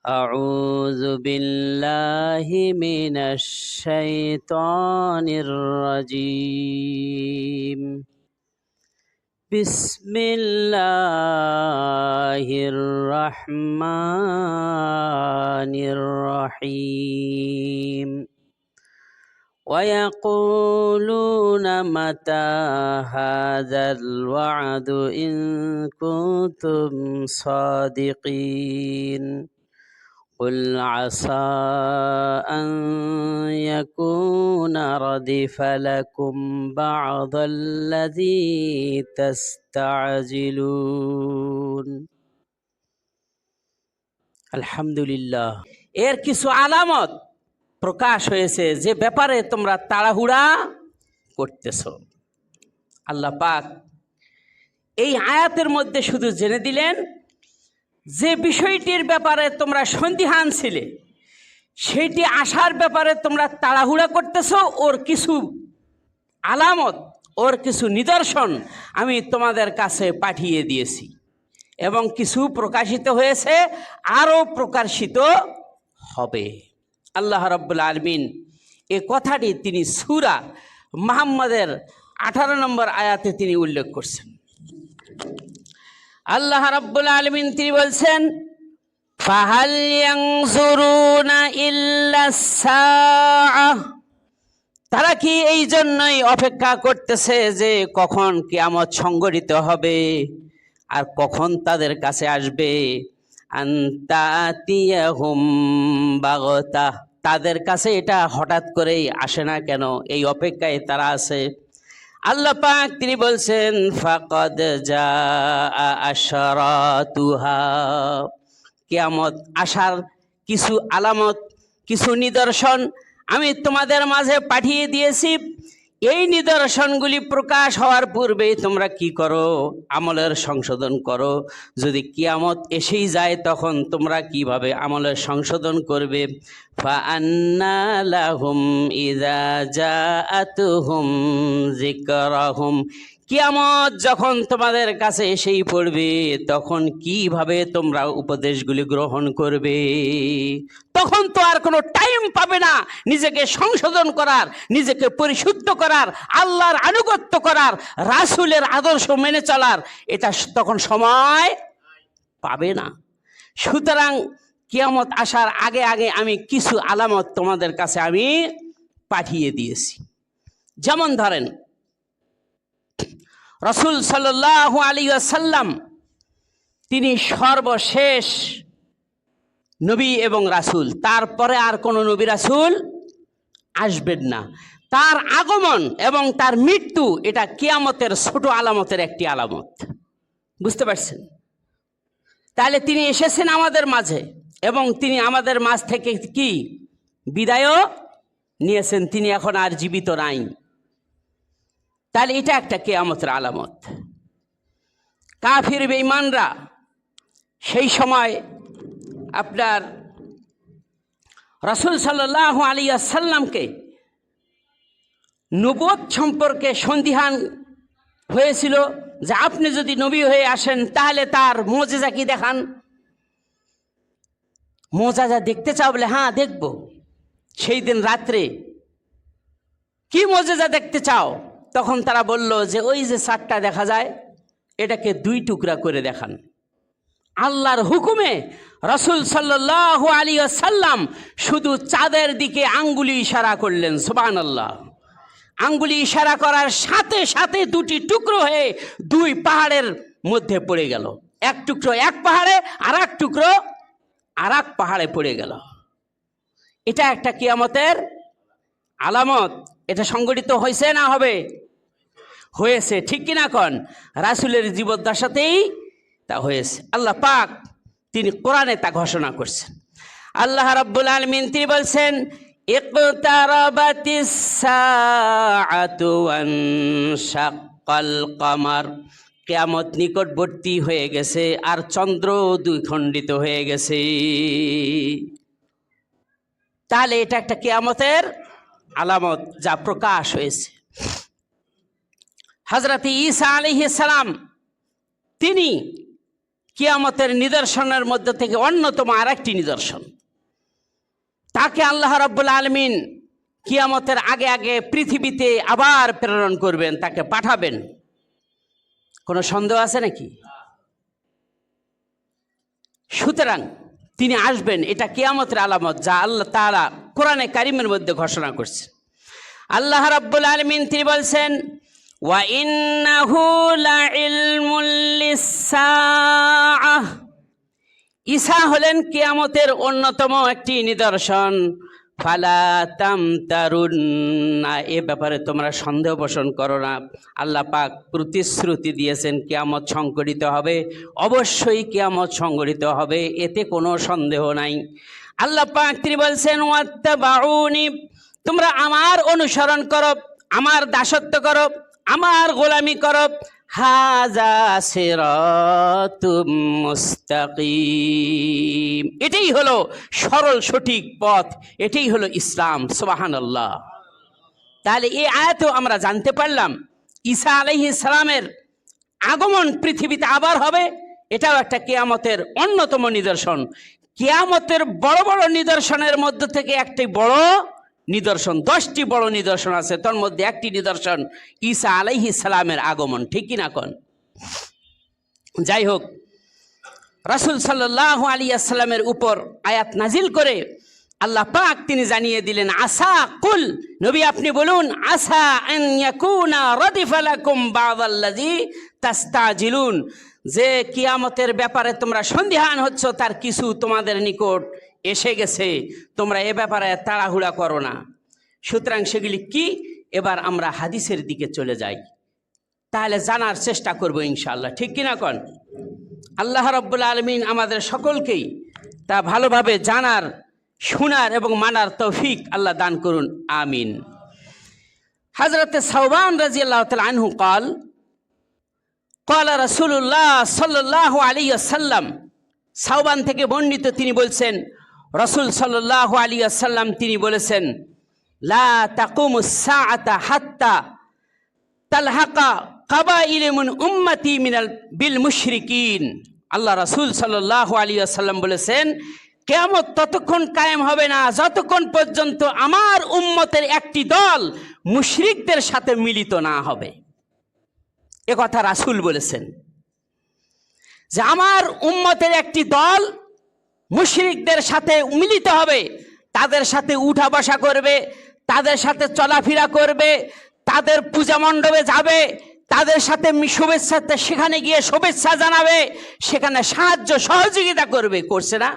أعوذ بالله من الشيطان الرجيم بسم الله الرحمن الرحيم ويقولون متى هذا الوعد إن كنتم صادقين قل عسى أن يكون ردف لكم بعض الذي تستعجلون আলহামদুলিল্লাহ। এর কিছু আলামত প্রকাশ হয়েছে যে ব্যাপারে তোমরা তাড়াহুড়া করতেছ। আল্লাহ পাক এই আয়াতের মধ্যে শুধু জেনে দিলেন যে বিষয়টির ব্যাপারে তোমরা সন্দিহান ছিলে, সেইটি আসার ব্যাপারে তোমরা তাড়াহুড়া করতেছ। ওর কিছু আলামত, ওর কিছু নিদর্শন আমি তোমাদের কাছে পাঠিয়ে দিয়েছি এবং কিছু প্রকাশিত হয়েছে, আরও প্রকাশিত হবে। আল্লাহ রাব্বুল আলামিন এ কথাটি তিনি সূরা মুহাম্মদের 18 নম্বর আয়াতে তিনি উল্লেখ করছেন। আল্লাহ রাব্বুল আলামিন তিনি বলছেন, ফাহাল ইয়ানজুরুনা ইল্লাস সাআহ, তারা কি এই জন্যই অপেক্ষা করতেছে যে কখন কিয়ামত সংঘটিত হবে আর কখন তাদের কাছে আসবে। আনতাতিয়াহুম বাগতা, তাদের কাছে এটা হঠাৎ করেই আসে না কেন, এই অপেক্ষায় তারা আছে। আল্লাহ পাক তিনি বলছেন, ফাকাদ জাআ আশরাতুহা, কিয়ামত আসার কিছু আলামত, কিছু নিদর্শন আমি তোমাদের মাঝে পাঠিয়ে দিয়েছি। এই নিদর্শনগুলি প্রকাশ হওয়ার পূর্বেই তোমরা কি করো? আমলের সংশোধন করো। যদি কিয়ামত এসেই যায় তখন তোমরা কিভাবে আমলের সংশোধন করবে? ফাআন্না লাহুম ইযা জাআতুহুম যিকরাহুম, কিয়ামত যখন তোমাদের কাছে এসেই পড়বে তখন কিভাবে তোমরা উপদেশগুলি গ্রহণ করবে? তখন তো আর কোনো টাইম পাবে না নিজেকে সংশোধন করার, নিজেকে পরিশুদ্ধ করার, আল্লাহর আনুগত্য করার, রাসূলের আদর্শ মেনে চলার, এটা তখন সময় পাবে না। সুতরাং কিয়ামত আসার আগে আগে আমি কিছু আলামত তোমাদের কাছে আমি পাঠিয়ে দিয়েছি। যেমন ধরেন, রাসূল সাল্লাল্লাহু আলাইহি ওয়াসাল্লাম তিনি সর্বশেষ নবী এবং রাসূল, তারপরে আর কোনো নবী রাসূল আসবেন না। তার আগমন এবং তার মৃত্যু এটা কিয়ামতের ছোট আলামতের একটি আলামত। বুঝতে পারছেন? তাহলে তিনি এসেছেন আমাদের মাঝে এবং তিনি আমাদের মাঝ থেকে কি বিদায়ও নিয়েছেন, তিনি এখন আর জীবিত নাই। তাহলে এটা একটা কিয়ামতের আলামত। কাফির বেঈমানরা সেই সময় আপনার রাসূল সাল্লাল্লাহু আলাইহি ওয়াসাল্লামকে নবুয়ত সম্পর্কে সন্দিহান হয়েছিল যে আপনি যদি নবী হয়ে আসেন তাহলে তার মুজিজা কি দেখান। মুজিজা দেখতে চাও? বলে হ্যাঁ দেখব। সেই দিন রাত্রে কি মুজিজা দেখতে চাও? তখন তারা বলল যে ওই যে চাঁদটা দেখা যায় এটাকে 2 টুকরা করে দেখান। আল্লাহর হুকুমে রাসূল সাল্লাল্লাহু আলাইহি ওয়াসাল্লাম শুধু চাঁদের দিকে আঙ্গুলি ইশারা করলেন। সুবহানাল্লাহ। আঙ্গুলি ইশারা করার সাথে সাথে 2টি টুকরো হয়ে 2 পাহাড়ের মধ্যে পড়ে গেল। এক টুকরো এক পাহাড়ে আর এক টুকরো আর এক পাহাড়ে পড়ে গেল। এটা একটা কিয়ামতের আলামত। এটা সংঘটিত হয়েছে না হবে? হয়েছে। ঠিক কিনা কন? রাসূলের জীবদ্দশাতেই তা হয়েছে। আল্লাহ পাক তিনি কোরআনে তা ঘোষণা করছেন। আল্লাহ রাব্বুল আলামিন তিনি বলছেন, ইকতারাবাতিস সাআতু ওয়ানশাক্কাল কমার, কিয়ামত নিকটবর্তী হয়ে গেছে আর চন্দ্র 2 খণ্ডিত হয়ে গেছে। তাহলে এটা একটা কিয়ামতের আলামত যা প্রকাশ হয়েছে। হযরত ঈসা আলাইহিস সালাম তিনি কিয়ামতের নিদর্শনের মধ্যে থেকে অন্যতম আরেকটি নিদর্শন। তাকে আল্লাহ রাব্বুল আলামিন কিয়ামতের আগে আগে পৃথিবীতে আবার প্রেরণ করবেন, তাকে পাঠাবেন। কোনো সন্দেহ আছে নাকি? সুতরাং তিনি আসবেন, এটা কিয়ামতের আলামত, যা আল্লাহ তাআলা কোরআনে কারিমের মধ্যে ঘোষণা করছে। আল্লাহ রাব্বুল আলামিন তিনি বলছেন, ওয়া ইন্নাহু লাইলমুল লিসসাআহ, ঈসা হলেন কিয়ামতের অন্যতম একটি নিদর্শন। ফালা তামতারুন্না, এ ব্যাপারে তোমরা সন্দেহ পোষণ করো না। আল্লাহ পাক প্রতিশ্রুতি দিয়েছেন কিয়ামত সংঘটিত হবে, অবশ্যই কিয়ামত সংঘটিত হবে, এতে কোনো সন্দেহ নাই। আল্লাহ পাক তিনি বলছেন, ওয়াত্তাবাউনি, তোমরা আমার অনুসরণ করো, আমার দাসত্ব করো, আমার গোলামি করো। হাযা সিরাতুম মুস্তাকিম, এটাই হলো সরল সঠিক পথ, এটাই হলো ইসলাম। সুবহানাল্লাহ। তাহলে এই আয়াতেও আমরা জানতে পারলাম ঈসা আলাইহিস সালামের আগমন পৃথিবীতে আবার হবে, এটাও একটা কিয়ামতের অন্যতম নিদর্শন। কিয়ামতের বড় বড় নিদর্শনের মধ্যে থেকে একটি বড় নিদর্শন, 10টি বড় নিদর্শন আছে, তার মধ্যে একটি নিদর্শন ঈসা আলাইহিস সালামের আগমন, ঠিক কি না কোন? যাই হোক, রাসূল সাল্লাল্লাহু আলাইহি ওয়াসাল্লামের উপর আয়াত নাজিল করে আল্লাহ পাক তিনি জানিয়ে দিলেন, আসা কুল, নবী আপনি বলুন, আসা আন ইয়াকুনা রাদিফা লাকুম বা'দাল্লাযী তাস্তাজিলুন, যে কিয়ামতের ব্যাপারে তোমরা সন্দিহান হচ্ছ তার কিছু তোমাদের নিকট এসে গেছে, তোমরা এ ব্যাপারে তাড়াহুড়া করো না। সুতরাং সেগুলি কি? এবার আমরা হাদিসের দিকে চলে যাই, তাহলে জানার চেষ্টা করব ইনশাআল্লাহ, ঠিক কিনা কোন? আল্লাহ রাব্বুল আলামিন আমাদের সকলকেই তা ভালোভাবে জানার, শোনার এবং মানার তৌফিক আল্লাহ দান করুন, আমিন। হযরত সাওবান রাদিয়াল্লাহু তাআলা আনহু قال قال رسول الله صلى الله عليه وسلم, সাওবান থেকে বর্ণিত, তিনি বলছেন রাসূল সাল্লাল্লাহু আলাইহি ওয়াসাল্লাম তিনি বলেছেন, লা তাকুমুস সাআতা হাত্তা তালহাকা কাবাইল মিন উম্মতি মিনাল বিল মুশরিকিন। আল্লাহ রাসূল সাল্লাল্লাহু আলাইহি ওয়াসাল্লাম বলেছেন, কিয়ামত ততক্ষণ কায়েম হবে না যতক্ষণ পর্যন্ত আমার উম্মতের একটি দল মুশরিকদের সাথে মিলিত না হবে। এ কথা রাসূল বলেছেন যে আমার উম্মতের একটি দল মুশরিকদের সাথে মিলিত হবে, তাদের সাথে উঠা বসা করবে, তাদের সাথে চলাফেরা করবে, তাদের পূজা মণ্ডপে যাবে, তাদের সাথে শুভেচ্ছাতে সেখানে গিয়ে শুভেচ্ছা জানাবে, সেখানে সাহায্য সহযোগিতা করবে। করছে না?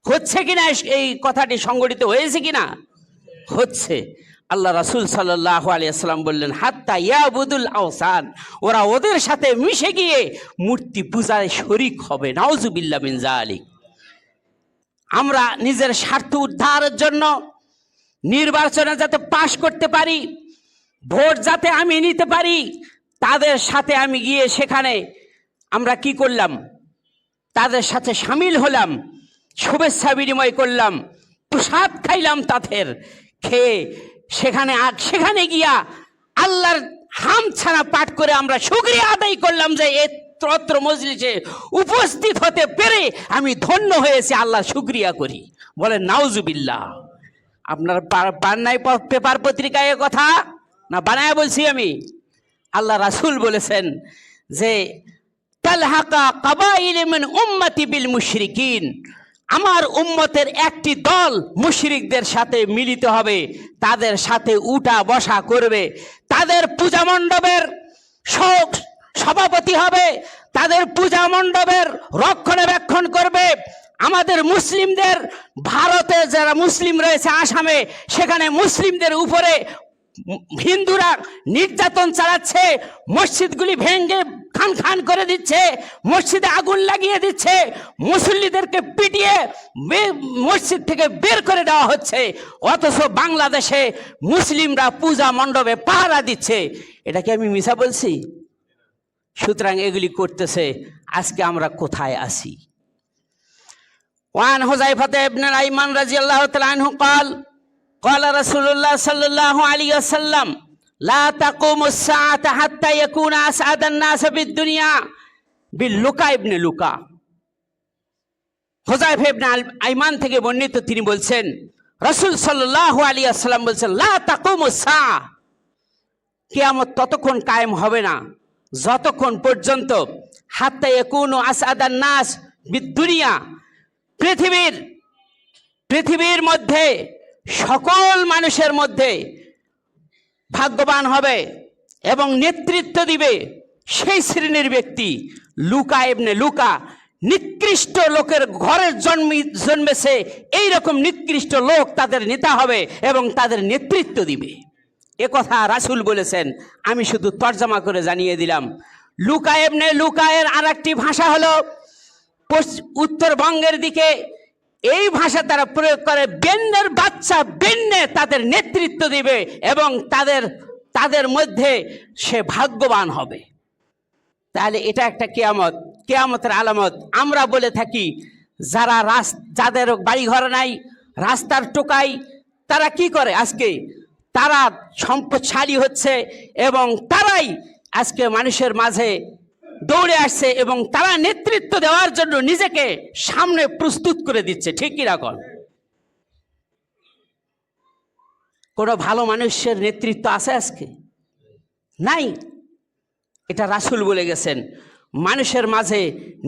হচ্ছে কিনা? এই কথাটি সংগঠিত হয়েছে কিনা? হচ্ছে। আল্লাহ রাসূল সাল্লাল্লাহু আলাইহি ওয়াসাল্লাম বললেন, হাত্তা ইয়াবুদুল আওসান, ওরা ওদের সাথে মিশে গিয়ে মূর্তি পূজায় শরীক হবে। নাউজুবিল্লাহ মিন যালিক। আমরা নিজের স্বার্থ উদ্ধারের জন্য নির্বাচনে যাতে পাশ করতে পারি, ভোট যাতে আমি নিতে পারি, তাদের সাথে আমি গিয়ে সেখানে আমরা কি করলাম? তাদের সাথে সামিল হলাম, শুভেচ্ছা বিনিময় করলাম, প্রসাদ খাইলাম তাদের, খেয়ে সেখানে গিয়া আল্লাহর হামছানা পাঠ করে আমরা শুকরিয়া আদায় করলাম যে এই তত্র মজলিসে উপস্থিত হতে পেরে আমি ধন্য হয়েছি, আল্লাহ শুকরিয়া করি। বলেন নাউজুবিল্লাহ। আপনার পান নাই পেপার পত্রিকায় কথা না বানায় বলছি আমি? আল্লাহ রাসূল বলেছেন যে তালহাকা কাবাইল মিন উম্মতি বিল মুশরিকিন, আমার উম্মতের একটি দল মুশরিকদের সাথে মিলিত হবে, তাদের সাথে উঠা বসা করবে, তাদের পূজা মণ্ডপের সভাপতি হবে, তাদের পূজা মণ্ডপের রক্ষণাবেক্ষণ করবে। আমাদের মুসলিমদের, ভারতে যারা মুসলিম রয়েছে আসামে, সেখানে মুসলিমদের উপরে হিন্দুরা নির্যাতন চালাচ্ছে, মসজিদগুলি ভেঙে খান খান করে দিচ্ছে, মসজিদে আগুন লাগিয়ে দিচ্ছে, মুসল্লিদেরকে পিটিয়ে মসজিদ থেকে বের করে দেওয়া হচ্ছে, অথচ বাংলাদেশে মুসলিমরা পূজা মণ্ডপে পাহারা দিচ্ছে। এটা কি আমি মিছা বলছি? সুতরাং এগুলি করতেছে। আজকে আমরা কোথায় আছি? ওয়ান হুযায়ফা ইবনে আইমান রাদিয়াল্লাহু তাআলা আনহু قال قال رسول الله صلى الله عليه وسلم لا تقوم الساعة حتى يكون أسعد الناس في الدنيا বিন লুকা ইবনে লুকা। হুযায়ফা ইবনে আইমান থেকে বর্ণিত, তিনি বলছেন রাসূল সাল্লাল্লাহু আলাইহি ওয়াসাল্লাম বলছেন, লা তাকুমুস সাআ, কিয়ামত ততক্ষণ কায়েম হবে না যতক্ষণ পর্যন্ত হাত্তা ইয়াকুনু আসআদান নাস বিদ-দুনিয়া, পৃথিবীর মধ্যে সকল মানুষের মধ্যে ভাগ্যবান হবে এবং নেতৃত্ব দিবে সেই শ্রেণীর ব্যক্তি লুকা ইবনে লুকা। নিকৃষ্ট লোকের ঘরে জন্মেছে, এইরকম নিকৃষ্ট লোক তাদের নেতা হবে এবং তাদের নেতৃত্ব দিবে। এ কথা রাসূল বলেছেন, আমি শুধু তরজমা করে জানিয়ে দিলাম। লুকা ইবনে লুকা এর আর একটি ভাষা হলো উত্তরবঙ্গের দিকে এই ভাষা তারা প্রয়োগ করে, বেন্নের বাচ্চা বেন্নে তাদের নেতৃত্ব দিবে এবং তাদের মধ্যে সে ভাগ্যবান হবে। তাহলে এটা একটা কিয়ামতের আলামত। আমরা বলে থাকি যাদের বাড়ি ঘর নাই, রাস্তার টোকাই, তারা কি করে আজকে? তারা সম্পদশালী হচ্ছে এবং তারাই আজকে মানুষের মাঝে দৌড়ে আসছে এবং তারা নেতৃত্ব দেওয়ার জন্য নিজেকে সামনে প্রস্তুত করে দিচ্ছে। ঠিক কি রকম? কোনো ভালো মানুষের নেতৃত্ব আছে আজকে? নাই। এটা রাসূল বলে গেছেন, মানুষের মাঝে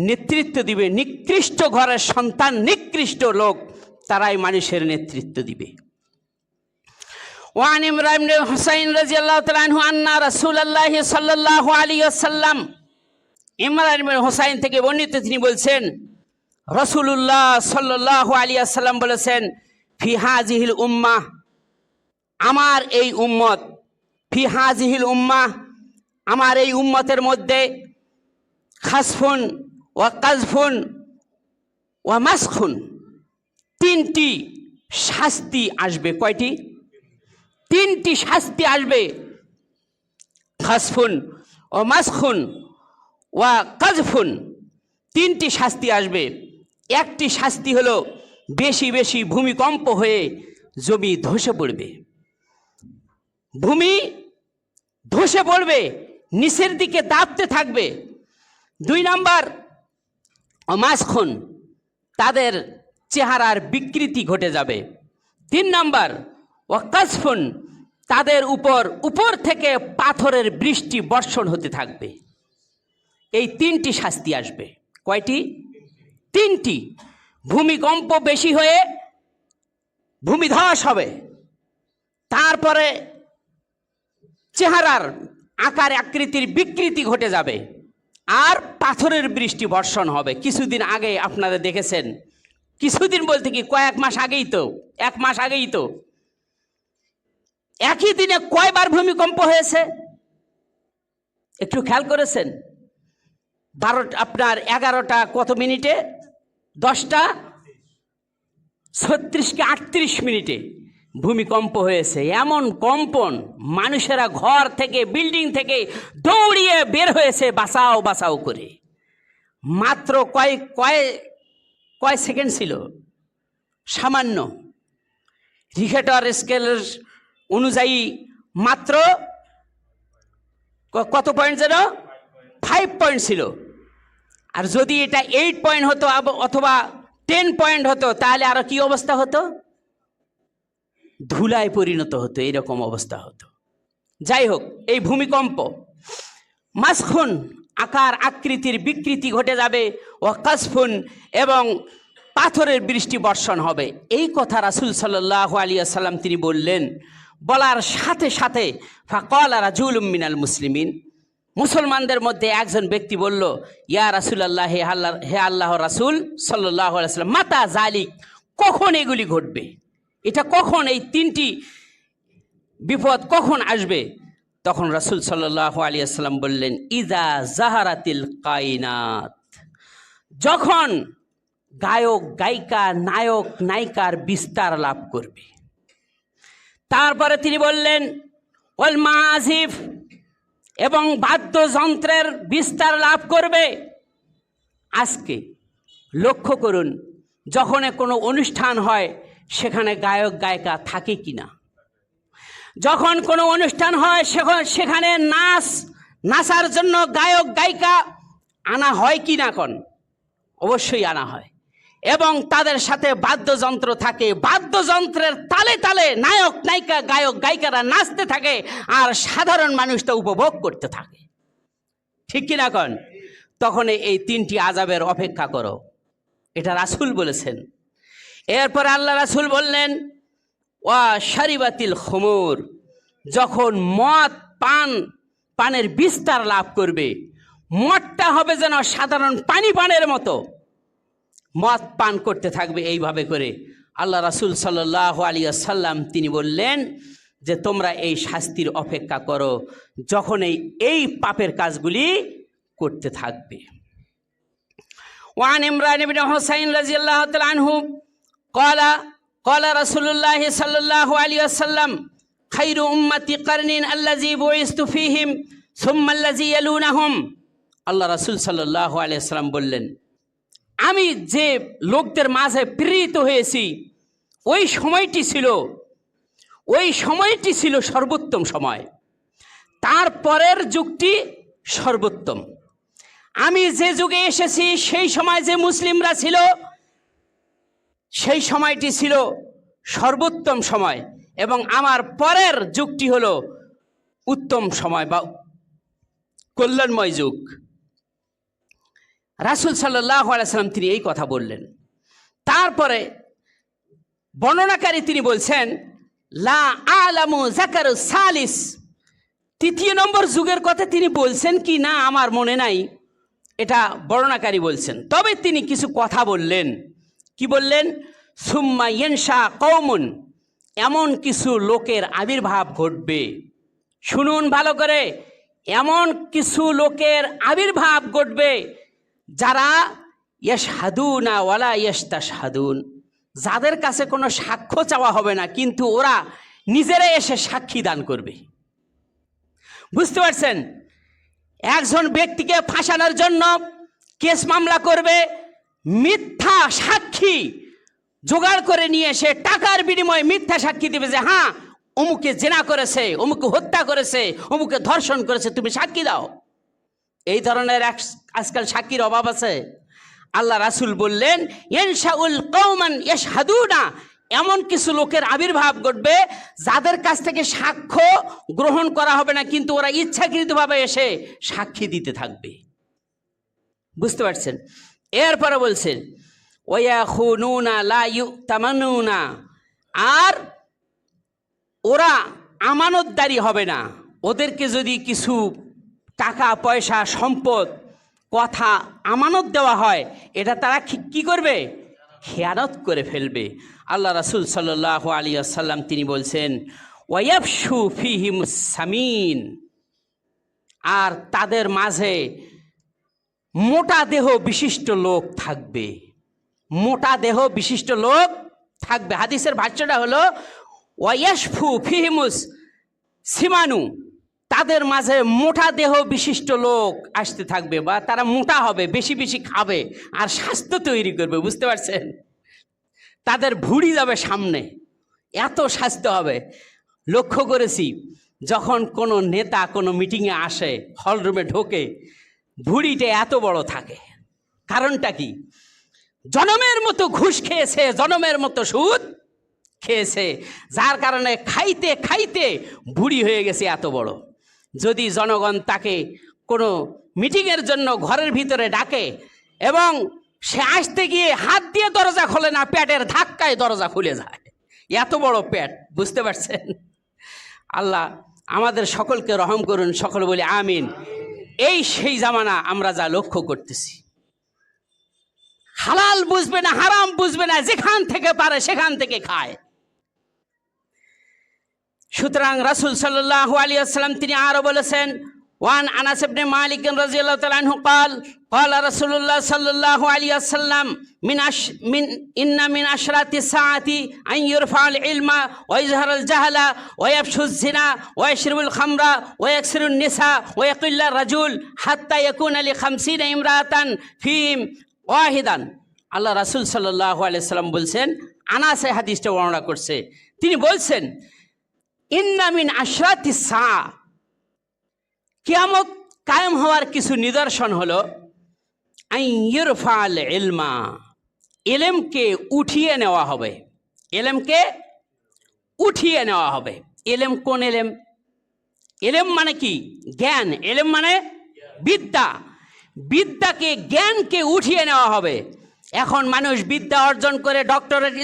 নেতৃত্ব দিবে নিকৃষ্ট ঘরের সন্তান, নিকৃষ্ট লোক, তারাই মানুষের নেতৃত্ব দিবে। ওয়ান ইমরান ইবনে হুসাইন রাদিয়াল্লাহু তাআলা আনহু আন্না রাসূলুল্লাহ সাল্লাল্লাহু আলাইহি ওয়াসাল্লাম, ইমরান ইবনে হুসাইন থেকে বর্ণিত, তিনি বলছেন রাসূলুল্লাহ সাল্লাল্লাহু আলাইহি ওয়াসাল্লাম বলেছেন, ফি হাযিহিল উম্মাহ, আমার এই উম্মত, ফি হাযিহিল উম্মাহ, আমার এই উম্মতের মধ্যে খাসফুন ওয়া কাযফুন ওয়া মাসখুন, তিনটি শাস্তি আসবে। কয়টি? তিনটি শাস্তি আসবে। খাসফুন ও মাসখুন ওয়া কাযফুন, তিনটি শাস্তি আসবে। একটি শাস্তি হলো বেশি বেশি ভূমিকম্প হয়ে জমি ধসে পড়বে, ভূমি ধসে পড়বে, নিচের দিকে দাবতে থাকবে। 2 নাম্বার মাসখুন, তাদের চেহারার বিকৃতি ঘটে যাবে। 3 নাম্বার ওয়াকাসফুন, তাদের উপর থেকে পাথরের বৃষ্টি বর্ষণ হতে থাকবে। এই তিনটি শাস্তি আসবে। কয়টি? তিনটি। ভূমিকম্প বেশি হয়ে ভূমিধস হবে, তারপরে চেহারার আকার আকৃতির বিকৃতি ঘটে যাবে, আর পাথরের বৃষ্টি বর্ষণ হবে। কিছুদিন আগে আপনারা দেখেছেন, কিছুদিন বলতে কি কয়েক মাস আগেই তো, 1 মাস আগেই তো একই দিনে কয়বার ভূমিকম্প হয়েছে একটু খেয়াল করেছেন? 11টা কত মিনিটে? 10টা 36 কি 38 মিনিটে ভূমিকম্প হয়েছে। এমন কম্পন, মানুষেরা ঘর থেকে, বিল্ডিং থেকে দৌড়িয়ে বের হয়েছে বাঁচাও বাঁচাও করে। মাত্র কয় সেকেন্ড ছিল, সামান্য। রিখটার স্কেলের অনুযায়ী মাত্র কত পয়েন্ট যেন? 5 পয়েন্ট ছিল। আর যদি এটা 8 পয়েন্ট হতো অথবা 10 পয়েন্ট হতো, তাহলে আরো কি অবস্থা হতো? ধুলায় পরিণত হতো, এরকম অবস্থা হতো। যাই হোক, এই ভূমিকম্প মাসখুন, আকার আকৃতির বিকৃতি ঘটে যাবে, ও কাসফুন, এবং পাথরের বৃষ্টি বর্ষণ হবে। এই কথা রাসূল সাল্লাল্লাহু আলাইহি ওয়াসাল্লাম তিনি বললেন। বলার সাথে সাথে ফাকালা রাজুলুম মিনাল মুসলিমিন, মুসলমানদের মধ্যে একজন ব্যক্তি বলল, ইয়া রাসূলুল্লাহ, হে আল্লাহর রাসূল সাল্লাল্লাহু আলাইহি ওয়াসাল্লাম, মাতা জালিক, কখন এগুলি ঘটবে? এটা কখন, এই তিনটি বিপদ কখন আসবে? তখন রাসূল সাল্লাল্লাহু আলাইহি ওয়াসাল্লাম বললেন, ইজা জাহারাতিল কায়নাত, যখন গায়ক গায়িকা, নায়ক নায়িকার বিস্তার লাভ করবে। তারপরে তিনি বললেন ওয়াল মাযিফ, এবং বাদ্যযন্ত্রের বিস্তার লাভ করবে। আজকে লক্ষ্য করুন, যখন কোনো অনুষ্ঠান হয় সেখানে গায়ক গায়িকা থাকে কিনা? যখন কোনো অনুষ্ঠান হয় সেখানে নাচার জন্য গায়ক গায়িকা আনা হয় কি না কোন? অবশ্যই আনা হয়। এবং তাদের সাথে বাদ্যযন্ত্র থাকে, বাদ্যযন্ত্রের তালে তালে নায়ক নায়িকা গায়ক গায়িকারা নাচতে থাকে আর সাধারণ মানুষটা উপভোগ করতে থাকে, ঠিক কি না কোন? তখন এই তিনটি আযাবের অপেক্ষা করো, এটা রাসূল বলেছেন। এরপরে আল্লাহ রাসূল বললেন ওয়া শারিবাতিল খুমুর, যখন মদ পানের বিস্তার লাভ করবে, মদটা হবে যেন সাধারণ পানের মতো, মদ পান করতে থাকবে এইভাবে করে। আল্লাহ রাসূল সাল্লাল্লাহু আলাইহি ওয়াসাল্লাম তিনি বললেন যে তোমরা এই শাস্তির অপেক্ষা করো যখন এই পাপের কাজগুলি করতে থাকবে। ওয়ান ইমরান ইবনে হুসাইন রাদিয়াল্লাহু তাআলা আনহু قال رسول الله صلى الله عليه وسلم خير أمتي قرني الذي بعثت فيهم ثم الذي يلونهم। আল্লাহ রাসূল সাল্লাল্লাহু আলাইহি ওয়াসাল্লাম বললেন, আমি যে লোকদের মাঝে প্রেরিত হয়েছি ওই সময়টি ছিল সর্বোত্তম সময়, তারপরের যুগটি সর্বোত্তম। আমি যে যুগে এসেছি সেই সময় যে মুসলিমরা ছিল সেই সময়টি ছিল সর্বোত্তম সময়, এবং আমার পরের যুগটি হলো উত্তম সময় বা কল্যাণময় যুগ। রাসূল সাল্লাল্লাহু আলাইহি ওয়াসাল্লাম তিনি এই কথা বললেন। তারপরে বর্ণনাকারী তিনি বলছেন লা আলামু যাকারু সালিস, তৃতীয় নম্বর যুগের কথা তিনি বলছেন কি না আমার মনে নাই, এটা বর্ণনাকারী বলছেন। তবে তিনি কিছু কথা বললেন। কি বললেন? সুম্মা ইয়ানশা কওমুন, এমন কিছু লোকের আবির্ভাব ঘটবে। শুনুন ভালো করে, এমন কিছু লোকের আবির্ভাব ঘটবে যারা ইয়াশহাদুনা ওয়ালা ইয়াস্তাশহাদুন, যাদের কাছে কোনো সাক্ষ্য চাওয়া হবে না, কিন্তু ওরা নিজেরাই এসে সাক্ষী দান করবে। বুঝতে পারছেন? একজন ব্যক্তিকে ফাঁসানোর জন্য কেস মামলা করবে, মিথ্যা সাক্ষী জোগাড় করে নিয়ে এসে টাকার বিনিময়ে মিথ্যা সাক্ষী দিবে যে হ্যাঁ অমুকে জেনা করেছে, অমুকে হত্যা করেছে, অমুকে ধর্ষণ করেছে, তুমি সাক্ষী দাও। এই ধরনের আজকাল সাক্ষীর অভাব আছে। আল্লাহ রাসূল বললেন ইয়ানশাউল কওমান ইয়াশহাদুনা, এমন কিছু লোকের আবির্ভাব ঘটবে যাদের কাছ থেকে সাক্ষ্য গ্রহণ করা হবে না, কিন্তু ওরা ইচ্ছাকৃতভাবে এসে সাক্ষী দিতে থাকবে। বুঝতে পারছেন? এরপরে বলছেন ওয়ায়াখুনুনা লা ইউতামানুনা, আর ওরা আমানতদারি হবে না। ওদেরকে যদি কিছু টাকা পয়সা সম্পদ কথা আমানত দেওয়া হয়, এটা তারা কি করবে? খেয়ানত করে ফেলবে। আল্লাহ রাসূল সাল্লাল্লাহু আলাইহি ওয়াসাল্লাম তিনি বলছেন ওয়ায়াফশু ফিহিমুস সামিন, আর তাদের মাঝে মোটা দেহ বিশিষ্ট লোক থাকবে। মোটা দেহ বিশিষ্ট লোক থাকবে। হাদিসের ভাষ্যটা হলো ওয়ায়াশফু ফিহিমুস সিমানু, তাদের মাঝে মোটা দেহ বিশিষ্ট লোক আসতে থাকবে, বা তারা মোটা হবে, বেশি বেশি খাবে আর স্বাস্থ্য তৈরি করবে। বুঝতে পারছেন? তাদের ভুঁড়ি যাবে সামনে, এত স্বাস্থ্য হবে। লক্ষ্য করেছি যখন কোনো নেতা কোনো মিটিংয়ে আসে, হলরুমে ঢোকে, ভুঁড়িটা এত বড় থাকে। কারণটা কি? জনমের মতো ঘুষ খেয়েছে, জনমের মতো সুদ খেয়েছে, যার কারণে খাইতে খাইতে ভুঁড়ি হয়ে গেছে এত বড়। যদি জনগণ তাকে কোনো মিটিংয়ের জন্য ঘরের ভিতরে ডাকে এবং সে আসতে গিয়ে হাত দিয়ে দরজা খোলে না, পেটের ধাক্কায় দরজা খুলে যায়, এত বড় পেট। বুঝতে পারছেন? আল্লাহ আমাদের সকলকে রহম করুন, সকলে বলি আমিন। এই সেই জামানা আমরা যা লক্ষ্য করতেছি, হালাল বুঝবে না, হারাম বুঝবে না, যেখান থেকে পারে সেখান থেকে খায়। সুতরাং রাসূল সাল্লাল্লাহু আলাইহি ওয়াসাল্লাম তিনি আরো বলেছেন ওয়ান আনাস ইবনে মালিক রাদিয়াল্লাহু তাআলা আনহু قال رسول الله صلى الله عليه وسلم إن من أشراط الساعة أن يرفع العلم ويظهر الجهل ويفشو الزنا ويشرب الخمر ويكسر النساء ويقل الرجل حتى يكون ل50 امرأة فيهم واحدا। আল্লাহ রাসূল সাল্লাল্লাহু আলাইহি ওয়াসাল্লাম বলছেন, আনাস এই হাদিসটা বর্ণনা করছে, তিনি বলছেন ইন্না মিন আশরাতিস সাআ, কিয়ামত কায়েম হওয়ার কিছু নিদর্শন হলো আন ইরফাল ইলমা, এলেমকে উঠিয়ে নেওয়া হবে, এলেমকে উঠিয়ে নেওয়া হবে। এলেম কোন এলেম? এলেম মানে কি? জ্ঞান। এলেম মানে বিদ্যা। বিদ্যাকে, জ্ঞানকে উঠিয়ে নেওয়া হবে। এখন মানুষ বিদ্যা অর্জন করে ডক্টরেট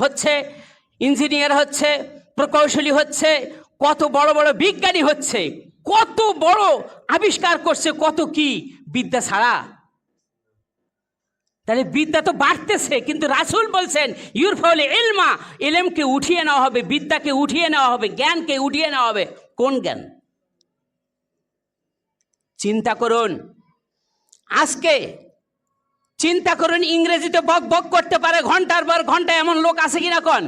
হচ্ছে, ইঞ্জিনিয়ার হচ্ছে, প্রকৌশলী হচ্ছে, কত বড় বড় বিজ্ঞানী হচ্ছে, কত বড় আবিষ্কার করছে, কত কি বিদ্যা ছাড়া। তাহলে বিদ্যা তো বাড়তেছে, কিন্তু রাসূল বলছেন ইউরফাউল ইলমা, ইলমকে উঠিয়ে নেওয়া হবে, বিদ্যাকে উঠিয়ে নেওয়া হবে, জ্ঞানকে উঠিয়ে নেওয়া হবে। কোন জ্ঞান? চিন্তা করুন, আজকে চিন্তা করুন, ইংরেজিতে বক বক করতে পারে ঘন্টার পর ঘন্টা, এমন লোক আছে কিনা কোন?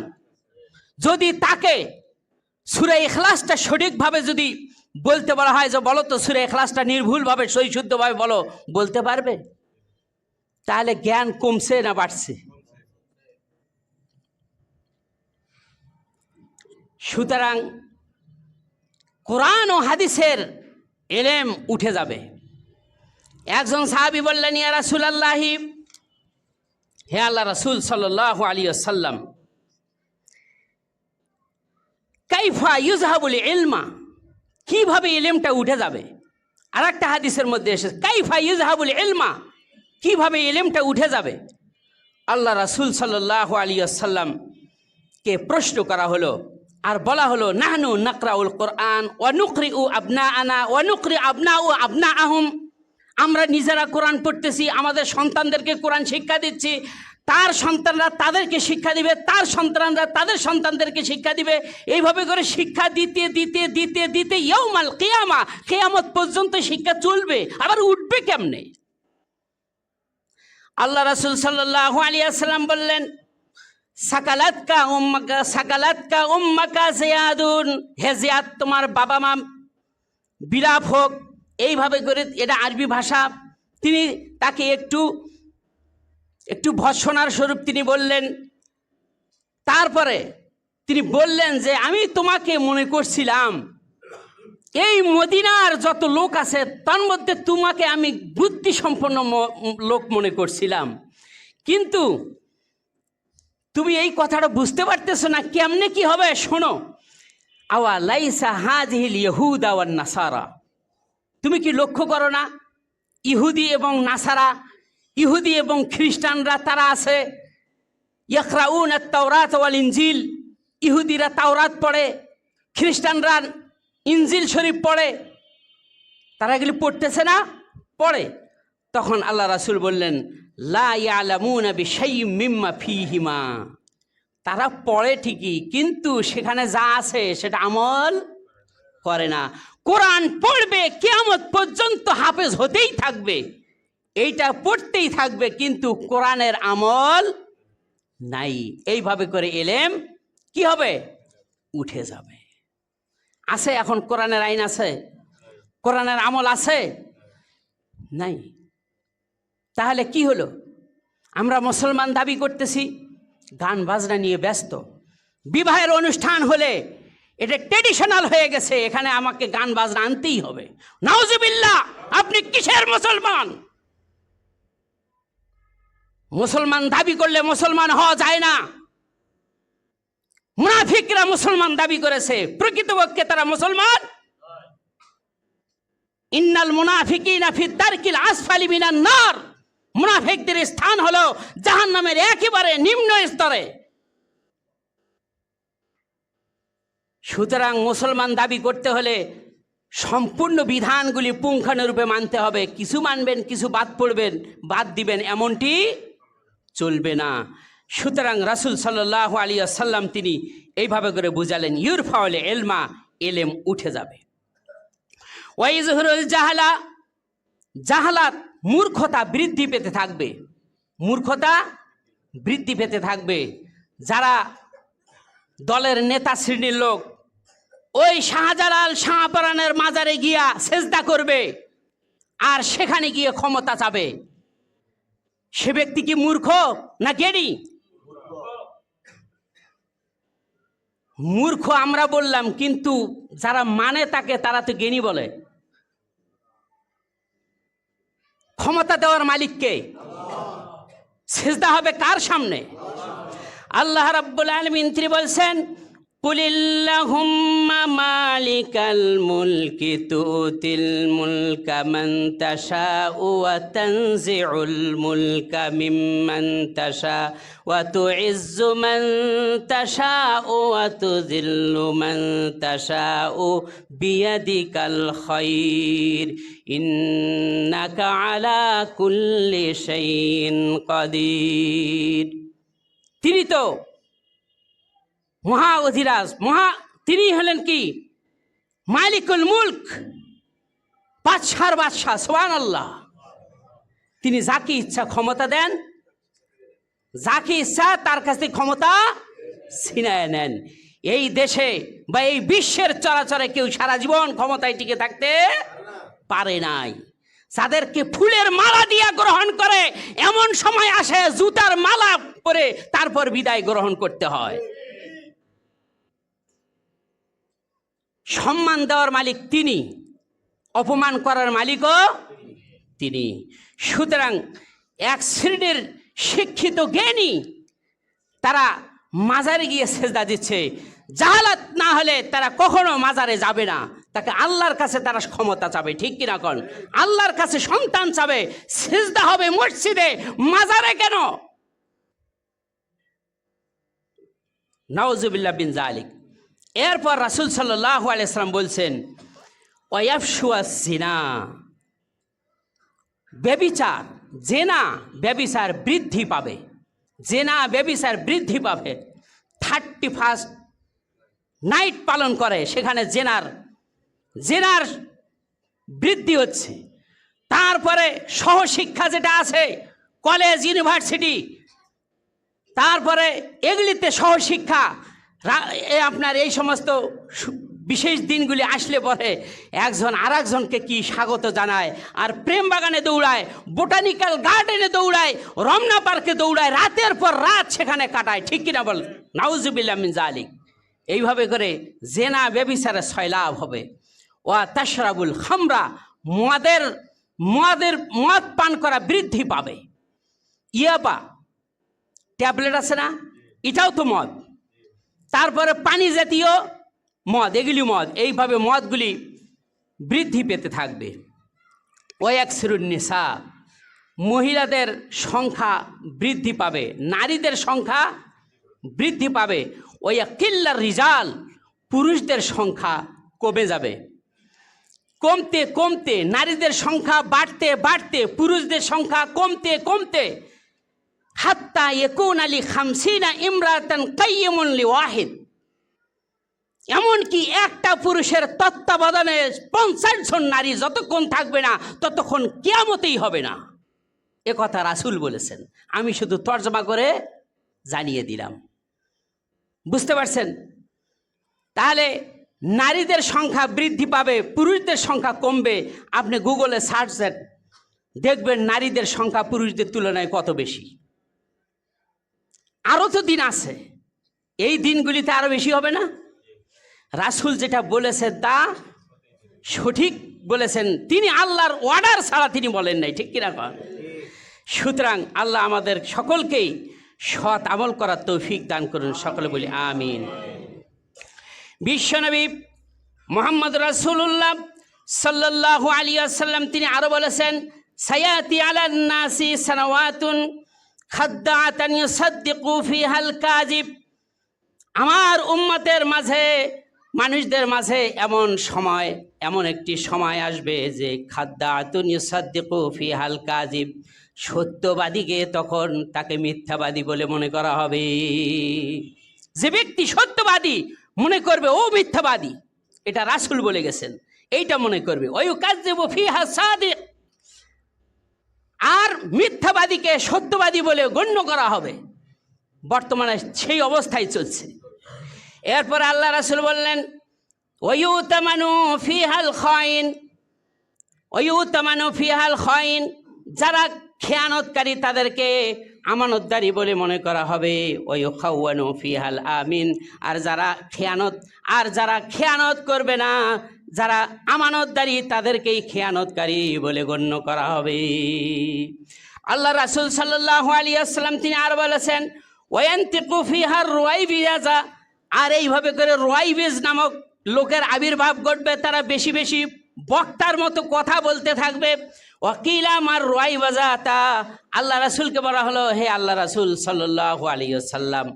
যদি তাকে সূরা ইখলাসটা সঠিকভাবে যদি বলতে বলা হয় যে বলো তো সূরা ইখলাসটা নির্ভুলভাবে সহিশুদ্ধভাবে বলো, বলতে পারবে? তাহলে জ্ঞান কমছে না বাড়ছে? সুতরাং কোরআন ও হাদিসের এলেম উঠে যাবে। একজন সাহাবী বললেন, ইয়া রাসূলুল্লাহি, হে আল্লাহ রাসূল সাল্লাল্লাহু আলাইহি ওয়াসাল্লাম, কাইফা ইউযহাবুল ইলমা, কিভাবে ইলমটা উঠে যাবে? আর একটা হাদিসের মধ্যে এসেছে কাইফা ইউযহাবুল ইলমা, কিভাবে ইলমটা উঠে যাবে? আল্লাহ রাসূল সাল্লাল্লাহু আলাইহি ওয়াসাল্লাম কে প্রশ্ন করা হলো, আর বলা হলো, নাহনু নাকরাউল কোরআন ওয়া নুকরিউ আবনাআনা ওয়া নুকরি আবনাউ আবনাআহুম, আমরা নিজেরা কোরআন পড়তেছি, আমাদের সন্তানদেরকে কোরআন শিক্ষা দিচ্ছি, তার সন্তানরা তাদেরকে শিক্ষা দিবে, তার সন্তানরা তাদের সন্তানদেরকে শিক্ষা দিবে। এইভাবে করে শিক্ষা দিতে দিতে দিতে দিতে ইয়াউমাল কিয়ামা, কিয়ামত পর্যন্ত শিক্ষা চলবে। আবার উঠবে কেমনে? আল্লাহ রাসূল সাল্লাল্লাহু আলাইহি ওয়াসাল্লাম বললেন, সাকালাতকা উম্মাকা জিয়াদুন, হে জিয়াদ, তোমার বাবা মা বিলাপ হোক। এইভাবে করে, এটা আরবি ভাষা, তিনি তাকে একটু ভৎসনার স্বরূপ তিনি বললেন। তারপরে তিনি বললেন যে আমি তোমাকে মনে করছিলাম, এই মদিনার যত লোক আছে তার মধ্যে তোমাকে আমি বুদ্ধিসম্পন্ন লোক মনে করছিলাম, কিন্তু তুমি এই কথাটা বুঝতে পারতেছো না, কেমনে কি হবে শোনো। আওয়া লাইসা হাযিহিল ইয়াহুদা ওয়ান নাসারা, তুমি কি লক্ষ্য করো না, ইহুদি এবং নাসারা, ইহুদি এবং খ্রিস্টানরা তারা আছে, ইয়াকরাউন আত-তাওরাত ওয়াল ইনজিল, ইহুদিরা তাওরাত পড়ে, খ্রিস্টানরা ইনজিল শরীফ পড়ে, তারা এগুলি পড়তেছে না? পড়ে। তখন আল্লাহ রাসূল বললেন, লা ইয়ালামুনা বিশাইইম মিম্মা ফীহিমা, তারা পড়ে ঠিকই, কিন্তু সেখানে যা আছে সেটা আমল করে না। কোরআন পড়বে, কিয়ামত পর্যন্ত হাফেজ হতেই থাকবে, এইটা পড়তেই থাকবে, কিন্তু কোরআনের আমল নাই। এইভাবে করে এলেম কি হবে? উঠে যাবে। আছে এখন কোরআনের আইন আছে, কোরআনের আমল আছে? নাই। তাহলে কি হলো? আমরা মুসলমান দাবি করতেছি, গান বাজনা নিয়ে ব্যস্ত। বিবাহের অনুষ্ঠান হলে এটা ট্রেডিশনাল হয়ে গেছে, এখানে আমাকে গান বাজনা আনতেই হবে। নাউজুবিল্লাহ, আপনি কিসের মুসলমান? মুসলমান দাবি করলে মুসলমান হওয়া যায় না। মুনাফিকরা মুসলমান দাবি করেছে, প্রকৃতপক্ষে তারা মুসলমান। ইন্নাল মুনাফিকিনা ফি দারকিল আসফালি মিনান নার, মুনাফিকদের স্থান হলো জাহান্নামের একেবারে নিম্ন স্তরে। সুতরাং মুসলমান দাবি করতে হলে সম্পূর্ণ বিধানগুলি পুঙ্খানুরূপে মানতে হবে। কিছু মানবেন, কিছু বাদ পড়বেন, বাদ দিবেন, এমনটি চলবে না। সুতরাং রাসূল সাল্লাল্লাহু আলাইহি ওয়াসাল্লাম তিনি এইভাবে করে বুঝালেন, ইউরফাউল ইলমা, এলেম উঠে যাবে। ওয়াইজহুরুল জাহালা, জাহালাত, মূর্খতা বৃদ্ধি পেতে থাকবে, মূর্খতা বৃদ্ধি পেতে থাকবে। যারা দলের নেতা শ্রেণীর লোক ওই শাহজালাল শাহপরানের মাজারে গিয়া সেজদা করবে আর সেখানে গিয়ে ক্ষমতা চাবে, সে ব্যক্তি কি মূর্খ না জ্ঞানী? মূর্খ আমরা বললাম, কিন্তু যারা মানে তাকে তারা তো জ্ঞানী বলে। ক্ষমতা দেওয়ার মালিককে। সিজদা হবে কার সামনে? আল্লাহ রাব্বুল আলামিন তিনি বলছেন, কুলিল্লাহুম্মা মালিকাল মুলকি তুতিল মুলকা মান তাশাউ ওয়া তানজিউল মুলকা মিম্মান তাশা ওয়া তুইজ্জু মান তাশাউ ওয়া তুযিল্লু মান তাশাউ বিয়াদিকাল খায়র ইন্নাকা আলা কুল্লি শাইইন কাদির। তিনি তো মহা অধিরাজ, তিনি হলেন কি মালিকুল মুলক, বাদশার বাদশাহ, সুবহানাল্লাহ। তিনি যাকে ইচ্ছা ক্ষমতা দেন, যাকে ইচ্ছা তার কাছ থেকে ক্ষমতা ছিনিয়ে নেন। এই দেশে বা এই বিশ্বের চরাচরে কেউ সারা জীবন ক্ষমতায় টিকে থাকতে পারে নাই। যাদেরকে ফুলের মালা দিয়া গ্রহণ করে, এমন সময় আসে জুতার মালা পরে তারপর বিদায় গ্রহণ করতে হয়। সম্মান দেওয়ার মালিক তিনি, অপমান করার মালিকও তিনি। সুতরাং এক শ্রেণীর শিক্ষিত জ্ঞানী তারা মাজারে গিয়ে সেজদা দিচ্ছে। জাহালাত না হলে তারা কখনো মাজারে যাবে না, তাকে আল্লাহর কাছে তারা ক্ষমতা চাবে, ঠিক কিনা কোন? আল্লাহর কাছে সন্তান চাবে, সেজদা হবে মসজিদে, মাজারে কেন? নাউজুবিল্লাহ বিন জালিক। এরপর রাসূল সাল্লাল্লাহু আলাইহি সাল্লাম বলছেন, ওয়ায়াফশুয়াস জিনা, ব্যভিচার, জেনা ব্যভিচার বৃদ্ধি পাবে, জেনা ব্যভিচার বৃদ্ধি পাবে। 31 নাইট পালন করে, সেখানে জেনার বৃদ্ধি হচ্ছে। তারপরে সহশিক্ষা যেটা আছে, কলেজ, ইউনিভার্সিটি, তারপরে এগুলিতে সহশিক্ষা, আপনার এই সমস্ত বিশেষ দিনগুলি আসলে পরে একজন আর একজনকে কি স্বাগত জানায়, আর প্রেম বাগানে দৌড়ায়, বোটানিক্যাল গার্ডেনে দৌড়ায়, রমনা পার্কে দৌড়ায়, রাতের পর রাত সেখানে কাটায়, ঠিক কিনা বল? নাউজুবিল্লাহ মিন জালিক। এইভাবে করে জেনা ব্যভিচারে সয়লাভ হবে। ওয়া তাশরাবুল খামরা, মদ পান করা বৃদ্ধি পাবে। ইয়াবা ট্যাবলেট আছে না, এটাও তো মদ। তারপরে পানি জাতীয় মদ, এগুলি মদ। এইভাবে মদগুলি বৃদ্ধি পেতে থাকবে। ওয়াকসিরুন নিসা, মহিলাদের সংখ্যা বৃদ্ধি পাবে, নারীদের সংখ্যা বৃদ্ধি পাবে। ওয়াকিল্লার রিজাল, পুরুষদের সংখ্যা কমে যাবে। কমতে কমতে নারীদের সংখ্যা বাড়তে বাড়তে পুরুষদের সংখ্যা কমতে কমতে হাত্তা ইয়াকুন আলী 50 ইমরাতান কাইয়িমুন লিওয়াহিদ, এমনকি একটা পুরুষের তত্ত্বাবধানে 50 জন নারী যতক্ষণ থাকবে না ততক্ষণ কিয়ামতেই হবে না। এ কথা রাসূল বলেছেন, আমি শুধু তর্জমা করে জানিয়ে দিলাম। বুঝতে পারছেন? তাহলে নারীদের সংখ্যা বৃদ্ধি পাবে, পুরুষদের সংখ্যা কমবে। আপনি গুগলে সার্চ দেন, দেখবেন নারীদের সংখ্যা পুরুষদের তুলনায় কত বেশি। আরও তো দিন আছে, এই দিনগুলিতে আরও বেশি হবে না? রাসূল যেটা বলেছেন তা সঠিক বলেছেন, তিনি আল্লাহর অর্ডার ছাড়া তিনি বলেন নাই, ঠিক কিনা? সুতরাং আল্লাহ আমাদের সকলকেই সৎ আমল করার তৌফিক দান করুন, সকলে বলি আমিন। বিশ্বনবী মুহাম্মদ রাসূলুল্লাহ সাল্লাল্লাহু আলাইহি ওয়াসাল্লাম তিনি আরো বলেছেন, সায়াতি আলান নাসি সানাওয়াতুন খাদ্দাআতান ইউসাদ্দিকু ফিহাল কাযিব, আমার উম্মতের মাঝে, মানুষদের মাঝে এমন একটি সময় আসবে যে খাদ্দাআতুন ইউসাদ্দিকু ফিহাল কাযিব, সত্যবাদীকে তখন তাকে মিথ্যাবাদী বলে মনে করা হবে। যে ব্যক্তি সত্যবাদী মনে করবে ও মিথ্যাবাদী, এটা রাসূল বলে গেছেন, এইটা মনে করবে। ওয়ুকাযযিবু ফিহা সাদিক, আর মিথ্যাবাদীকে সত্যবাদী বলে গণ্য করা হবে। বর্তমানে সেই অবস্থায় চলছে। এরপর আল্লাহ রাসূল বললেন, ওয়ুতামানু ফিহাল খাইন, ওয়ুতামানু ফিহাল খাইন, যারা খেয়ানতকারী তাদেরকে আমানতদারি বলে মনে করা হবে। ওয়ুখাওয়ানু ফিহাল আমিন, আর যারা খেয়ানত করবে না যারা আমানতদারি তাদেরকেই খেয়ানতকারী বলে গণ্য করা হবে। আল্লাহ রাসূল সাল্লাল্লাহু আলাইহি ওয়াসাল্লাম তিনি আর বলেছেন ওয়ান্তিকু ফিহা রুয়াইবিজা, আর এইভাবে করে রুয়াইবিজ নামক লোকের আবির্ভাব ঘটবে, তারা বেশি বেশি বক্তার মতো কথা বলতে থাকবে। ওয়াকিলা মার রুয়াইবাজা, তা আল্লাহ রাসূলকে বলা হলো, হে আল্লাহ রাসূল সাল্লাল্লাহু আলাইহি ওয়াসাল্লাম,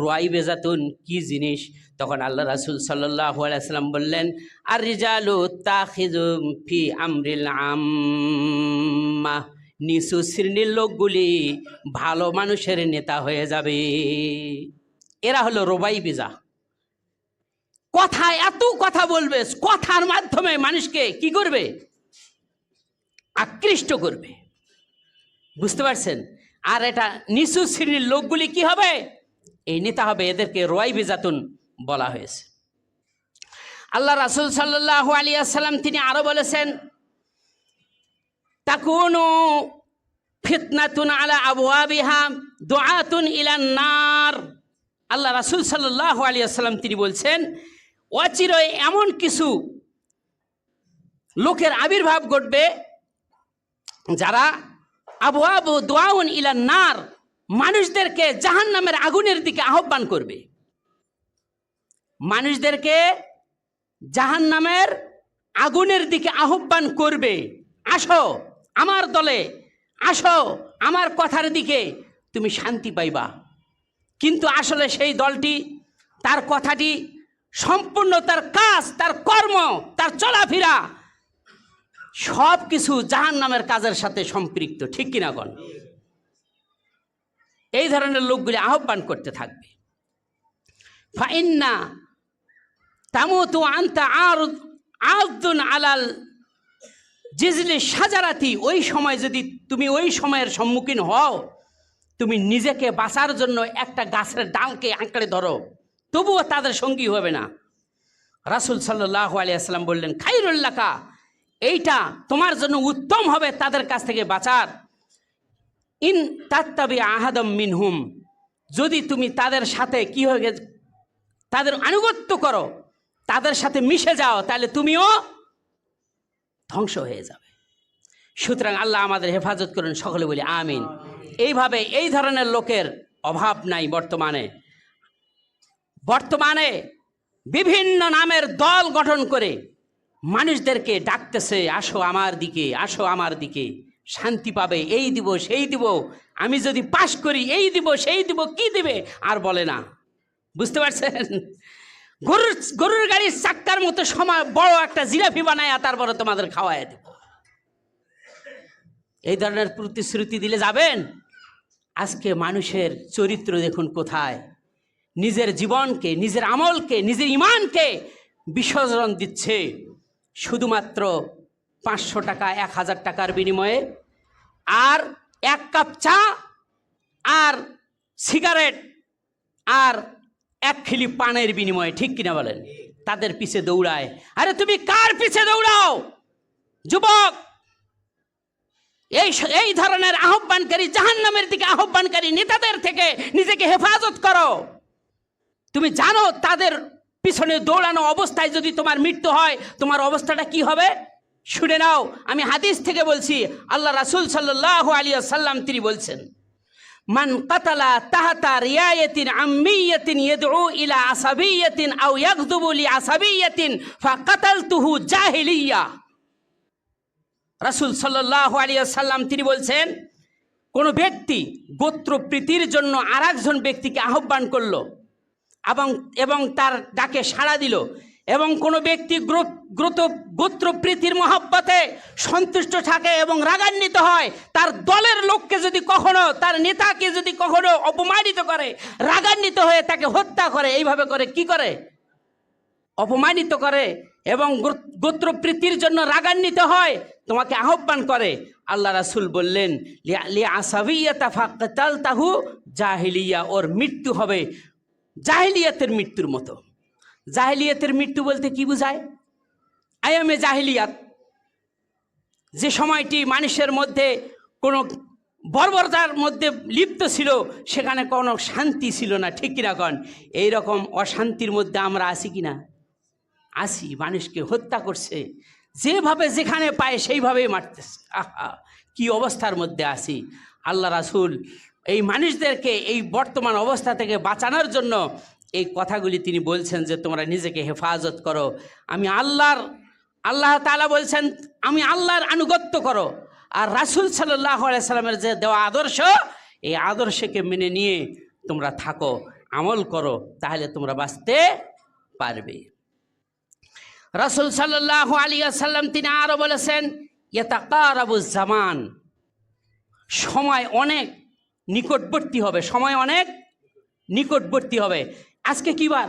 রুয়াইবেজাতুন কি জিনিস? তখন আল্লাহ রাসূল সাল্লাল্লাহু আলাইহি ওয়াসাল্লাম বললেন, আর রিজালু তাখিযুম ফি আমরিল আম্মা, নিচু শ্রেণীর লোকগুলি ভালো মানুষের নেতা হয়ে যাবে। এরা হলো রুবাইবেজা। কথায় এত কথা বলবে, কথার মাধ্যমে মানুষকে কি করবে? আকৃষ্ট করবে। বুঝতে পারছেন? আর এটা নিচু শ্রেণীর লোকগুলি কি হবে? এই নেতা হবে, এদেরকে রুয়াইবিজাতুন বলা হয়েছে। আল্লাহ রাসূল সাল্লাল্লাহু আলাইহি ওয়াসাল্লাম তিনি আরো বলেছেন, তাকুনু ফিতনাতুন আলা আবওয়াবিহা দুআতুন ইলান নার। আল্লাহ রাসূল সাল্লাল্লাহু আলাইহি ওয়াসাল্লাম তিনি বলছেন, অচিরেই এমন কিছু লোকের আবির্ভাব ঘটবে যারা আবওয়াবু দুআউন ইলান নার, মানুষদেরকে জাহান্নামের আগুনের দিকে আহ্বান করবে। মানুষদেরকে জাহান্নামের আগুনের দিকে আহ্বান করবে, আসো আমার দলে, আসো আমার কথার দিকে, তুমি শান্তি পাইবা। কিন্তু আসলে সেই দলটি, তার কথাটি সম্পূর্ণ, তার কাজ, তার কর্ম, তার চলাফেরা সব কিছু জাহান্নামের কাজের সাথে সম্পৃক্ত, ঠিক কিনা কোন? এই ধরনের লোকগুলি আহ্বান করতে থাকবে। ফাইন্না তামুতু আনতা আরদুন আলাল জিজলি সাজারাতি, ওই সময় যদি তুমি ওই সময়ের সম্মুখীন হও, তুমি নিজেকে বাঁচার জন্য একটা গাছের ডালকে আঁকড়ে ধরো, তবুও তাদের সঙ্গী হবে না। রাসূল সাল্লাল্লাহু আলাইহি ওয়াসাল্লাম বললেন, খাইরুল লাকা, এইটা তোমার জন্য উত্তম হবে তাদের কাছ থেকে বাঁচার। ইন তাত্তাবি আহাদাম মিনহুম, যদি তুমি তাদের সাথে কি হয়ে তাদের আনুগত্য করো, তাদের সাথে মিশে যাও, তাহলে তুমিও ধ্বংস হয়ে যাবে। সুতরাং আল্লাহ আমাদের হেফাজত করুন, সকলে বলি আমিন। এইভাবে এই ধরনের লোকের অভাব নাই বর্তমানে বিভিন্ন নামের দল গঠন করে মানুষদেরকে ডাকতেছে, আসো আমার দিকে, আসো আমার দিকে, শান্তি পাবে, এই দিব সেই দিব, আমি যদি পাশ করি এই দিব সেই দিব, কি দিবে আর বলে না। বুঝতে পারছেন? গরুর গাড়ির চাক্কার মতো সময় বড় একটা জিলাপি বানায় তারপরে তোমাদের খাওয়ায় দেব, এই ধরনের প্রতিশ্রুতি দিলে যাবেন? আজকে মানুষের চরিত্র দেখুন কোথায়, নিজের জীবনকে, নিজের আমলকে, নিজের ইমানকে বিসর্জন দিচ্ছে শুধুমাত্র 500 টাকা 1000 টাকার বিনিময়ে, আর 1 কাপ চা, আর সিগারেট, আর 1 খিলি পানের বিনিময়ে, ঠিক কিনা বলেন? তাদের পিছে দৌড়ায়। আরে তুমি কার পিছে দৌড়াও যুবক? এই ধরনের আহ্বানকারী, জাহান্নামের দিকে আহ্বানকারী নেতাদের থেকে নিজেকে হেফাজত করো। তুমি জানো তাদের পিছনে দৌড়ানো অবস্থায় যদি তোমার মৃত্যু হয়, তোমার অবস্থাটা কি হবে? শুনে নাও, আমি হাদিস থেকে বলছি, আল্লাহ রাসূল সাল্লাল্লাহু আলাইহি ওয়াসাল্লাম তিনি বলছেন, মান কাতালা তাহাতা রিয়ায়াতিন আম্মিয়াতিন ইয়াদউ ইলা আসাবিয়াতিন আও ইয়াগযুবু লি আসাবিয়াতিন ফাকাতালতুহু জাহিলিয়া। রাসূল সাল্লাল্লাহু আলাইহি ওয়াসাল্লাম তিনি বলছেন, কোনো ব্যক্তি গোত্রপ্রীতির জন্য আরেকজন ব্যক্তিকে আহ্বান করলো এবং তার ডাকে সাড়া দিল, এবং কোনো ব্যক্তি গোত্রপ্রীতির মহব্বতে সন্তুষ্ট থাকে এবং রাগান্বিত হয়, তার দলের লোককে যদি কখনো, তার নেতাকে যদি কখনো অপমানিত করে, রাগান্বিত হয়ে তাকে হত্যা করে, এইভাবে করে কি করে? অপমানিত করে এবং গোত্রপ্রীতির জন্য রাগান্বিত হয়, তোমাকে আহ্বান করে। আল্লাহ রাসূল বললেন, লি আসাবিয়াতা ফাকাতালতাহু জাহিলিয়া, ওর মৃত্যু হবে জাহিলিয়াতের মৃত্যুর মতো। জাহিলিয়াতের মৃত্যু বলতে কি বোঝায়? আয়ামে জাহিলিয়াত, যে সময়টি মানুষের মধ্যে কোনো বর্বরতার মধ্যে লিপ্ত ছিল, সেখানে কোনো শান্তি ছিল না, ঠিক কিনা কন? এইরকম অশান্তির মধ্যে আমরা আছি কিনা? আসি মানুষকে হত্যা করছে, যেভাবে যেখানে পায় সেইভাবেই মারতেছে। আহা, কি অবস্থার মধ্যে আসি। আল্লাহ রাসূল এই মানুষদেরকে এই বর্তমান অবস্থা থেকে বাঁচানোর জন্য এই কথাগুলি তিনি বলছেন যে তোমরা নিজেকে হেফাজত করো। আল্লাহ তাআলা বলছেন আমি আল্লাহর আনুগত্য করো, আর রাসূল সাল্লাল্লাহু আলাইহি সাল্লামের যে দেওয়া আদর্শ, এই আদর্শকে মেনে নিয়ে তোমরা থাকো, আমল করো, তাহলে তোমরা বাঁচতে পারবে। রাসূল সাল্লাল্লাহু আলাইহি ওয়াসাল্লাম তিনি আরো বলেছেন ইয়াতাকারাবুজ জামান, সময় অনেক নিকটবর্তী হবে, সময় অনেক নিকটবর্তী হবে। আজকে কি বার?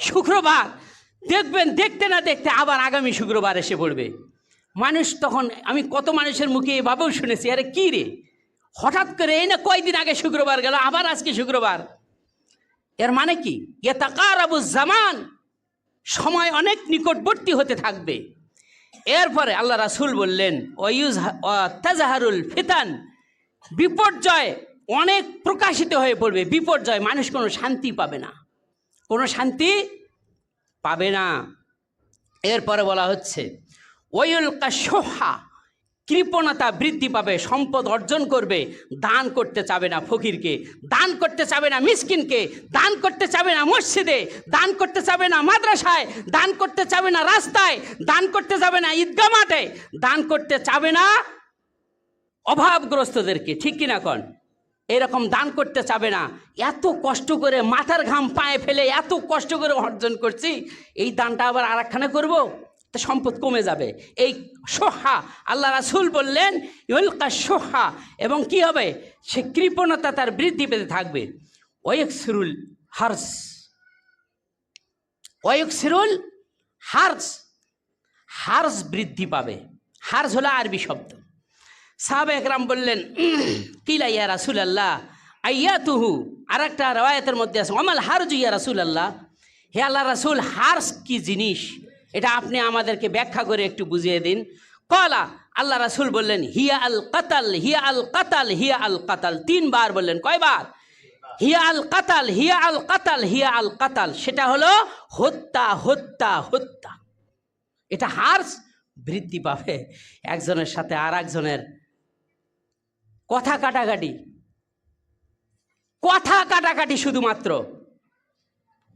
শুক্রবার। দেখবেন দেখতে না দেখতে আবার আগামী শুক্রবার এসে পড়বে। মানুষ তখন, আমি কত মানুষের মুখে এভাবেও শুনেছি, আরে কি রে, হঠাৎ করে এই না কয়দিন আগে শুক্রবার গেল, আবার আজকে শুক্রবার। এর মানে কি? ইয়াতাকারাবুজ জামান, সময় অনেক নিকটবর্তী হতে থাকবে। এরপরে আল্লাহ রাসূল বললেন তাজহারুল ফিতান, বিপর্যয় অনেক প্রকাশিত হয়ে পড়বে। বিপর্যয়, মানুষ কোনো শান্তি পাবে না, কোনো শান্তি পাবে না। এরপরে বলা হচ্ছে ওয়ায়ুলকা শুহা, কৃপণতা বৃদ্ধি পাবে, সম্পদ অর্জন করবে, দান করতে চাবে না ফকিরকে, দান করতে চাবে না মিসকিনকে, দান করতে চাবে না মসজিদে, দান করতে চাবে না মাদ্রাসায়, দান করতে চাবে না রাস্তায়, দান করতে যাবে না ঈদগাহ মাঠে, দান করতে চাবে না অভাবগ্রস্তদেরকে, ঠিক কিনা কন? এরকম দান করতে চাবে না। এত কষ্ট করে মাথার ঘাম পায়ে ফেলে এত কষ্ট করে অর্জন করছি, এই দানটা আবার আর একখানে করবো, তো সম্পদ কমে যাবে। এই সোহা, আল্লাহ রাসূল বললেন ইউলকা সোহা, এবং কি হবে? সে কৃপণতা তার বৃদ্ধি পেতে থাকবে। ওয়ায়ুকসিরুল হার্স, ওয়ায়ুকসিরুল হার্স, হার্স বৃদ্ধি পাবে। হার্স হলো আরবি শব্দ। সাহাবা একরাম বললেন কিলা ইয়া রাসূলুল্লাহ আইয়াতুহু, আর একটা রওয়ায়াতের মধ্যে আছে ওমাল হারজু ইয়া রাসূলুল্লাহ, হে আল্লাহ রাসূল, হার্স কি জিনিস, এটা আপনি আমাদেরকে ব্যাখ্যা করে একটু বুঝিয়ে দিন। কলা, আল্লাহ রাসূল বললেন হিয়া আল কাতাল, হিয়া আল কাতাল, হিয়া আল কাতাল, 3 বার বললেন। কয়বার? হিয়া আল কাতাল, হিয়া আল কাতাল, হিয়া আল কাতাল, সেটা হলো হত্যা, হত্যা, হত্যা। এটা হার্স বৃদ্ধি পাবে। একজনের সাথে আর একজনের কথা কাটাকাটি, কথা কাটাকাটি, শুধুমাত্র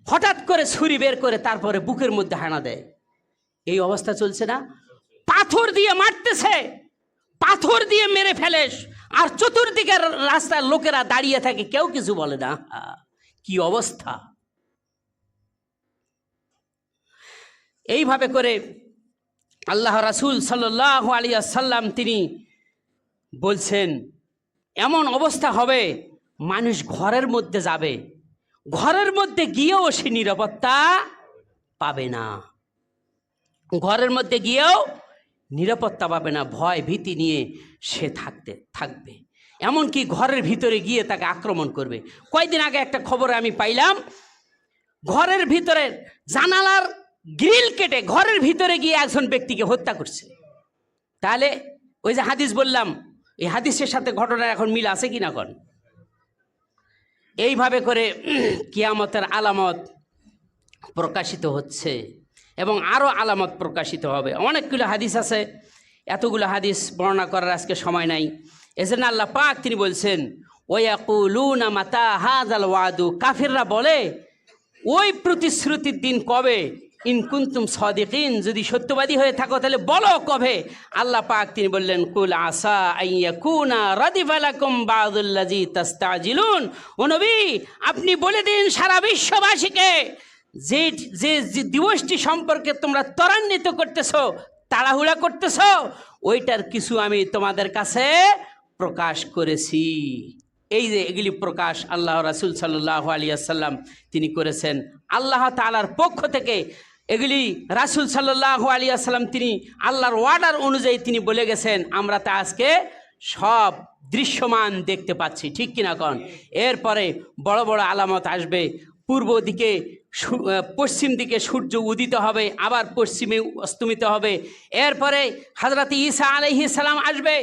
হঠাৎ করে ছুরি বের করে তারপরে বুকের মধ্যে হানা দেয়, এই অবস্থা চলছে না? পাথর দিয়ে মারতেছে, পাথর দিয়ে মেরে ফেলে, আর চতুর্দিকের রাস্তার লোকেরা দাঁড়িয়ে থাকে, কেউ কিছু বলে না। কি অবস্থা! এইভাবে করে আল্লাহ রাসূল সাল্লাল্লাহু আলাইহি ওয়াসাল্লাম তিনি বলছেন এমন অবস্থা হবে, মানুষ ঘরের মধ্যে যাবে, ঘরের মধ্যে গিয়েও সে নিরাপত্তা পাবে না, ঘরের মধ্যে গিয়েও নিরাপত্তা পাবে না, ভয় ভীতি নিয়ে সে থাকবে। এমনকি ঘরের ভিতরে গিয়ে তাকে আক্রমণ করবে। কয়েকদিন আগে একটা খবরে আমি পাইলাম, ঘরের ভিতরে জানালার গ্রিল কেটে ঘরের ভিতরে গিয়ে একজন ব্যক্তিকে হত্যা করছে। তাহলে ওই যে হাদিস বললাম, এই হাদিসের সাথে ঘটনার এখন মিল আছে কিনা কোন? এইভাবে করে কিয়ামতের আলামত প্রকাশিত হচ্ছে এবং আরও আলামত প্রকাশিত হবে। অনেকগুলো হাদিস আছে, এতগুলো হাদিস বর্ণনা করার আজকে সময় নাই। এজন্য আল্লাহ পাক তিনি বলছেন ওয়ায়াকুলুনা মাতা হাযাল ওয়াদু, কাফিররা বলে ওই প্রতিশ্রুতির দিন কবে, ইন কুনতুম সাদিকিন, যদি সত্যবাদী হয়ে থাকো তাহলে বলো কবে। আল্লাহ পাক তিনি বললেন কুল আসা আইয়াকুনা রাদিফা লাকুম বাযুল্লাযী তাস্তাজিলুন, ও নবী আপনি বলে দিন সারা বিশ্ববাসীকে যে যে দিবসটি সম্পর্কে তোমরা ত্বরান্বিত করতেছো, তাড়াহুড়া করতেছো, ওইটার কিছু আমি তোমাদের কাছে প্রকাশ করেছি। এই যে এগুলি প্রকাশ আল্লাহ রাসূল সাল্লাল্লাহু আলাইহি ওয়াসাল্লাম তিনি করেছেন আল্লাহ তাআলার পক্ষ থেকে। এগুলি রাসূল সাল্লাল্লাহু আলাইহি ওয়াসাল্লাম তিনি আল্লাহর ওয়ার্ডার অনুযায়ী তিনি বলে গেছেন, আমরা তা আজকে সব দৃশ্যমান দেখতে পাচ্ছি, ঠিক কিনা কন? এরপরে বড় বড় আলামত আসবে, পূর্ব দিকে পশ্চিম দিকে সূর্য উদিত হবে, আবার পশ্চিমে অস্তমিত হবে। এরপরে হযরত ঈসা আলাইহিস সালাম আসবে।